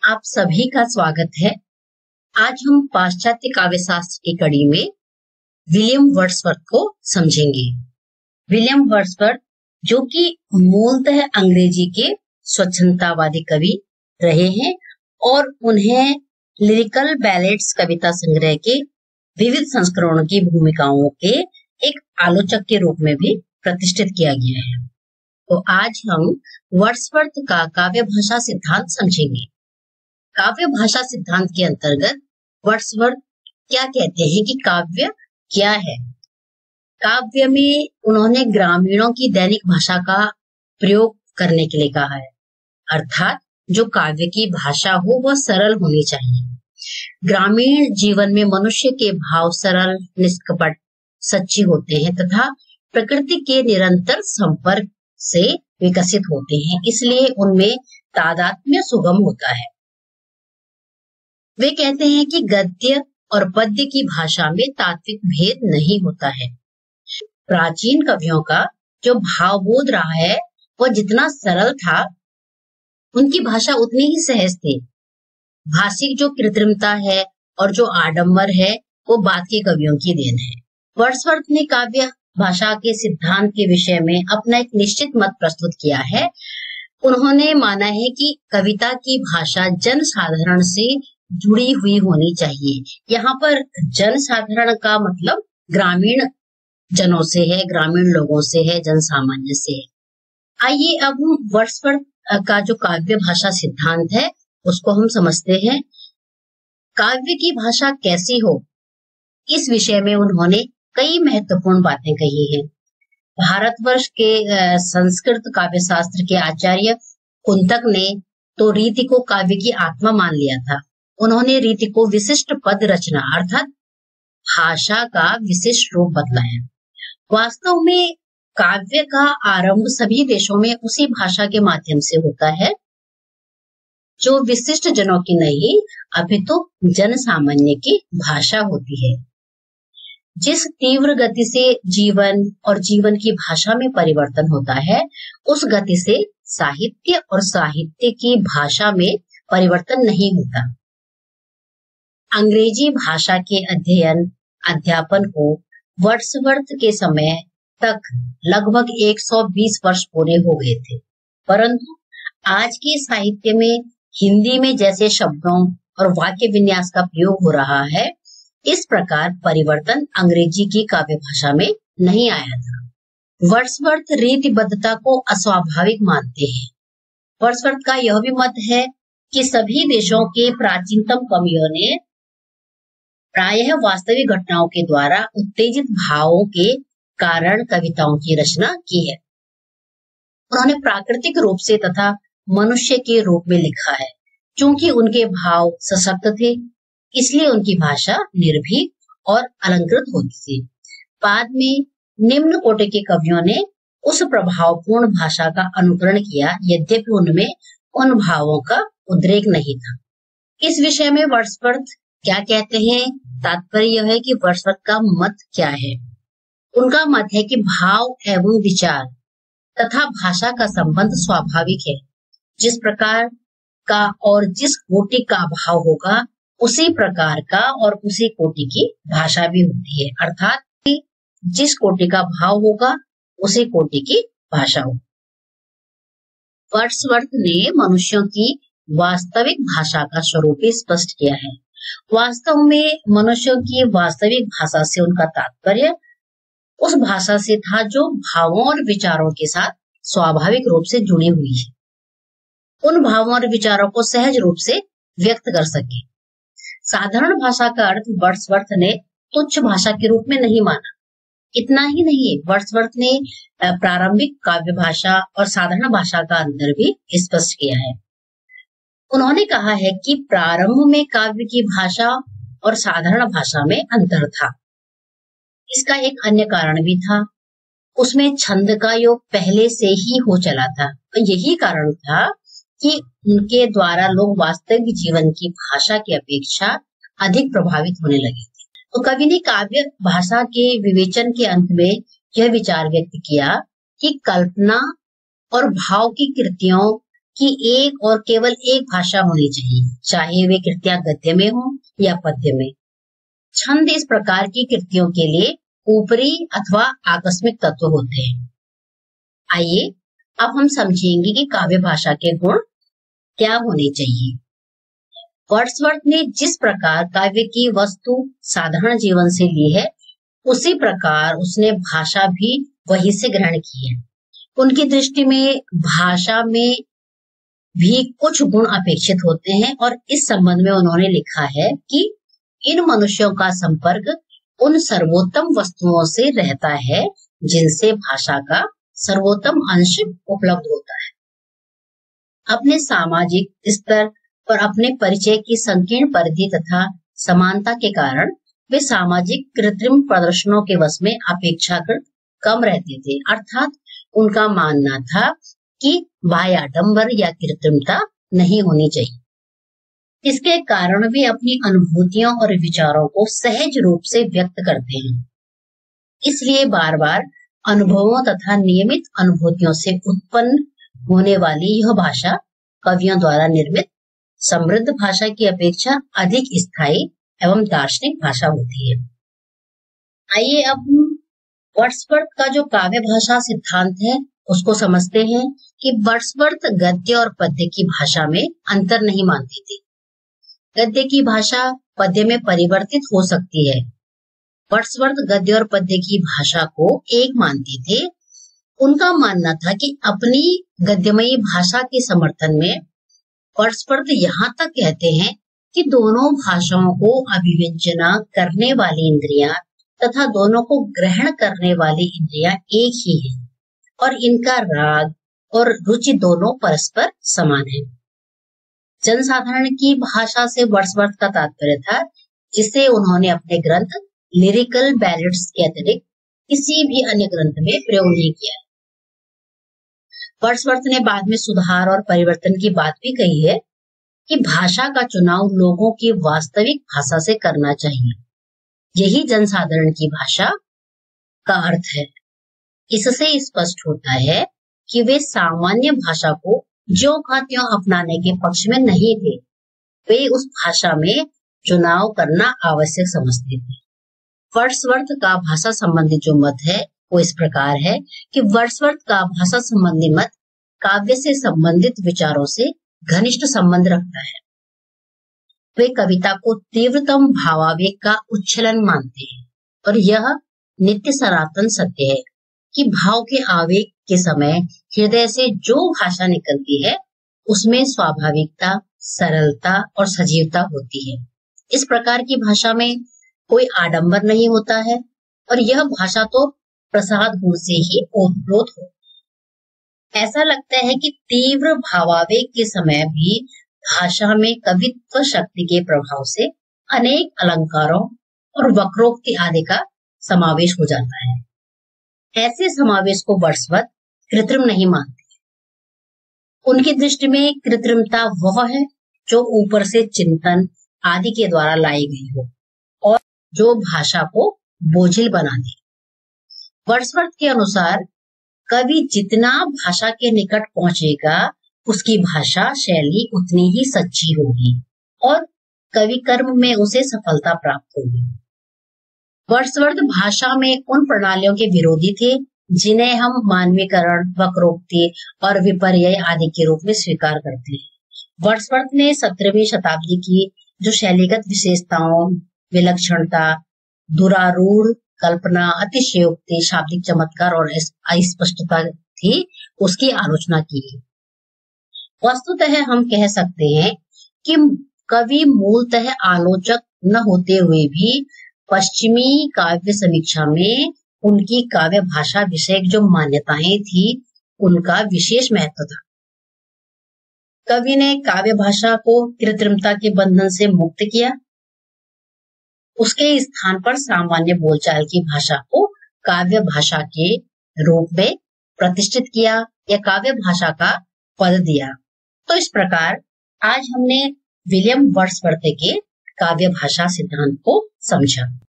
आप सभी का स्वागत है। आज हम पाश्चात्य काव्य शास्त्र की कड़ी में विलियम वर्ड्सवर्थ को समझेंगे। विलियम वर्ड्सवर्थ जो कि मूलतः अंग्रेजी के स्वच्छंदतावादी कवि रहे हैं और उन्हें लिरिकल बैलेड्स कविता संग्रह के विविध संस्करणों की भूमिकाओं के एक आलोचक के रूप में भी प्रतिष्ठित किया गया है। तो आज हम वर्ड्सवर्थ का काव्य भाषा सिद्धांत समझेंगे। काव्य भाषा सिद्धांत के अंतर्गत वर्ड्सवर्थ क्या कहते हैं कि काव्य क्या है। काव्य में उन्होंने ग्रामीणों की दैनिक भाषा का प्रयोग करने के लिए कहा है, अर्थात जो काव्य की भाषा हो वह सरल होनी चाहिए। ग्रामीण जीवन में मनुष्य के भाव सरल, निष्कपट, सच्ची होते हैं तथा प्रकृति के निरंतर संपर्क से विकसित होते हैं, इसलिए उनमें तादात्म्य सुगम होता है। वे कहते हैं कि गद्य और पद्य की भाषा में तात्विक भेद नहीं होता है। प्राचीन कवियों का जो भावबोध रहा है वह जितना सरल था, उनकी भाषा उतनी ही सहज थी। भाषिक जो कृत्रिमता है और जो आडंबर है वो बाद के कवियों की देन है। वर्ड्सवर्थ ने काव्य भाषा के सिद्धांत के विषय में अपना एक निश्चित मत प्रस्तुत किया है। उन्होंने माना है कि कविता की भाषा जन साधारण से जुड़ी हुई होनी चाहिए। यहाँ पर जन साधारण का मतलब ग्रामीण जनों से है, ग्रामीण लोगों से है, जन सामान्य से है। आइए अब हम वर्ड्सवर्थ का जो काव्य भाषा सिद्धांत है उसको हम समझते हैं। काव्य की भाषा कैसी हो, इस विषय में उन्होंने कई महत्वपूर्ण बातें कही हैं। भारतवर्ष के संस्कृत काव्य शास्त्र के आचार्य कुंतक ने तो रीति को काव्य की आत्मा मान लिया था। उन्होंने रीति को विशिष्ट पद रचना अर्थात भाषा का विशिष्ट रूप बतलाया। वास्तव में काव्य का आरंभ सभी देशों में उसी भाषा के माध्यम से होता है जो विशिष्ट जनों की नहीं अपितु जन सामान्य की भाषा होती है। जिस तीव्र गति से जीवन और जीवन की भाषा में परिवर्तन होता है, उस गति से साहित्य और साहित्य की भाषा में परिवर्तन नहीं होता। अंग्रेजी भाषा के अध्यापन को वर्ड्सवर्थ के समय तक लगभग 120 वर्ष पूरे हो गए थे, परंतु आज के साहित्य में हिंदी में जैसे शब्दों और वाक्य विन्यास का प्रयोग हो रहा है, इस प्रकार परिवर्तन अंग्रेजी की काव्य भाषा में नहीं आया था। वर्ड्सवर्थ रीतिबद्धता को अस्वाभाविक मानते हैं। वर्ड्सवर्थ का यह भी मत है कि सभी देशों के प्राचीनतम कवियों ने प्रायः वास्तविक घटनाओं के द्वारा उत्तेजित भावों के कारण कविताओं की रचना की है। उन्होंने प्राकृतिक रूप से तथा मनुष्य के रूप में लिखा है। क्योंकि उनके भाव सशक्त थे, इसलिए उनकी भाषा निर्भीक और अलंकृत होती थी। बाद में निम्न कोटि के कवियों ने उस प्रभावपूर्ण भाषा का अनुकरण किया, यद्यपि उनमें उन भावों का उद्रेक नहीं था। इस विषय में वर्ड्सवर्थ क्या कहते हैं, तात्पर्य यह है कि वर्ड्सवर्थ का मत क्या है। उनका मत है कि भाव एवं विचार तथा भाषा का संबंध स्वाभाविक है। जिस प्रकार का और जिस कोटि का भाव होगा, उसी प्रकार का और उसी कोटि की भाषा भी होती है, अर्थात जिस कोटि का भाव होगा उसी कोटि की भाषा होगी। वर्ड्सवर्थ ने मनुष्यों की वास्तविक भाषा का स्वरूप स्पष्ट किया है। वास्तव में मनुष्यों की वास्तविक भाषा से उनका तात्पर्य उस भाषा से था जो भावों और विचारों के साथ स्वाभाविक रूप से जुड़ी हुई है, उन भावों और विचारों को सहज रूप से व्यक्त कर सके। साधारण भाषा का अर्थ वर्ड्सवर्थ ने तुच्छ भाषा के रूप में नहीं माना। इतना ही नहीं, वर्ड्सवर्थ ने प्रारंभिक काव्य भाषा और साधारण भाषा का अंतर भी स्पष्ट किया है। उन्होंने कहा है कि प्रारंभ में काव्य की भाषा और साधारण भाषा में अंतर था। इसका एक अन्य कारण भी था, उसमें छंद का योग पहले से ही हो चला था। यही कारण था कि उनके द्वारा लोग वास्तविक जीवन की भाषा की अपेक्षा अधिक प्रभावित होने लगे थे। तो कवि ने काव्य भाषा के विवेचन के अंत में यह विचार व्यक्त किया कि कल्पना और भाव की कृतियों कि एक और केवल एक भाषा होनी चाहिए, चाहे वे कृतियां गद्य में हो या पद्य में। छंद इस प्रकार की कृतियों के लिए ऊपरी अथवा आकस्मिक तत्व होते हैं। आइए अब हम समझेंगे कि काव्य भाषा के गुण क्या होने चाहिए। वर्ड्सवर्थ ने जिस प्रकार काव्य की वस्तु साधारण जीवन से ली है, उसी प्रकार उसने भाषा भी वही से ग्रहण की है। उनकी दृष्टि में भाषा में भी कुछ गुण अपेक्षित होते हैं और इस संबंध में उन्होंने लिखा है कि इन मनुष्यों का संपर्क उन सर्वोत्तम वस्तुओं से रहता है जिनसे भाषा का सर्वोत्तम अंश उपलब्ध होता है। अपने सामाजिक स्तर पर अपने परिचय की संकीर्ण परिधि तथा समानता के कारण वे सामाजिक कृत्रिम प्रदर्शनों के वश में अपेक्षाकृत कम रहते थे। अर्थात उनका मानना था कि बाह्य आडंबर या कृत्रिमता नहीं होनी चाहिए। इसके कारण वे अपनी अनुभूतियों और विचारों को सहज रूप से व्यक्त करते हैं। इसलिए बार बार अनुभवों तथा नियमित अनुभूतियों से उत्पन्न होने वाली यह भाषा कवियों द्वारा निर्मित समृद्ध भाषा की अपेक्षा अधिक स्थायी एवं दार्शनिक भाषा होती है। आइए अब वर्ड्सवर्थ का जो काव्य भाषा सिद्धांत है उसको समझते हैं कि वर्ड्सवर्थ गद्य और पद्य की भाषा में अंतर नहीं मानते थे। गद्य की भाषा पद्य में परिवर्तित हो सकती है। वर्ड्सवर्थ गद्य और पद्य की भाषा को एक मानते थे। उनका मानना था कि अपनी गद्यमयी भाषा के समर्थन में वर्ड्सवर्थ यहाँ तक कहते हैं कि दोनों भाषाओं को अभिव्यंजना करने वाली इंद्रियां तथा दोनों को ग्रहण करने वाली इंद्रियां एक ही है और इनका राग और रुचि दोनों परस्पर समान है। जनसाधारण की भाषा से वर्ड्सवर्थ का तात्पर्य था, जिसे उन्होंने अपने ग्रंथ लिरिकल बैलेड्स के अतिरिक्त किसी भी अन्य ग्रंथ में प्रयोग नहीं किया। वर्ड्सवर्थ ने बाद में सुधार और परिवर्तन की बात भी कही है कि भाषा का चुनाव लोगों की वास्तविक भाषा से करना चाहिए। यही जनसाधारण की भाषा का अर्थ है। इससे स्पष्ट होता है कि वे सामान्य भाषा को ज्यों का त्यों अपनाने के पक्ष में नहीं थे। वे उस भाषा में चुनाव करना आवश्यक समझते थे। वर्ड्सवर्थ का भाषा संबंधी जो मत है वो इस प्रकार है कि वर्ड्सवर्थ का भाषा संबंधी मत काव्य से संबंधित विचारों से घनिष्ठ संबंध रखता है। वे कविता को तीव्रतम भावावेग का उच्छलन मानते हैं और यह नित्य सनातन सत्य है कि भाव के आवेग के समय हृदय से जो भाषा निकलती है उसमें स्वाभाविकता, सरलता और सजीवता होती है। इस प्रकार की भाषा में कोई आडंबर नहीं होता है और यह भाषा तो प्रसाद गुण से ही ओतप्रोत हो। ऐसा लगता है कि तीव्र भावावेग के समय भी भाषा में कवित्व शक्ति के प्रभाव से अनेक अलंकारों और वक्रोक्ति आदि का समावेश हो जाता है। ऐसे समावेश को वर्ड्सवर्थ कृत्रिम नहीं मानते। उनकी दृष्टि में कृत्रिमता वह है जो ऊपर से चिंतन आदि के द्वारा लाई गई हो और जो भाषा को बोझिल बना दे। वर्ड्सवर्थ के अनुसार कवि जितना भाषा के निकट पहुंचेगा उसकी भाषा शैली उतनी ही सच्ची होगी और कवि कर्म में उसे सफलता प्राप्त होगी। वर्ड्सवर्थ भाषा में उन प्रणालियों के विरोधी थे जिन्हें हम मानवीकरण, वक्रोक्ति और विपर्यय आदि के रूप में स्वीकार करते हैं। वर्ड्सवर्थ ने 17वीं शताब्दी की जो शैलीगत विशेषताओं, विलक्षणता, दुरारूढ़ कल्पना, अतिशयोक्ति, शाब्दिक चमत्कार और अस्पष्टता थी, उसकी आलोचना की। वस्तुतः हम कह सकते हैं कि कवि मूलतः आलोचक न होते हुए भी पश्चिमी काव्य समीक्षा में उनकी काव्य भाषा विषयक जो मान्यताएं थी उनका विशेष महत्व था। कवि ने काव्य भाषा को कृत्रिमता के बंधन से मुक्त किया। उसके स्थान पर सामान्य बोलचाल की भाषा को काव्य भाषा के रूप में प्रतिष्ठित किया या काव्य भाषा का पद दिया। तो इस प्रकार आज हमने विलियम वर्ड्सवर्थ के काव्य भाषा सिद्धांत को समझा।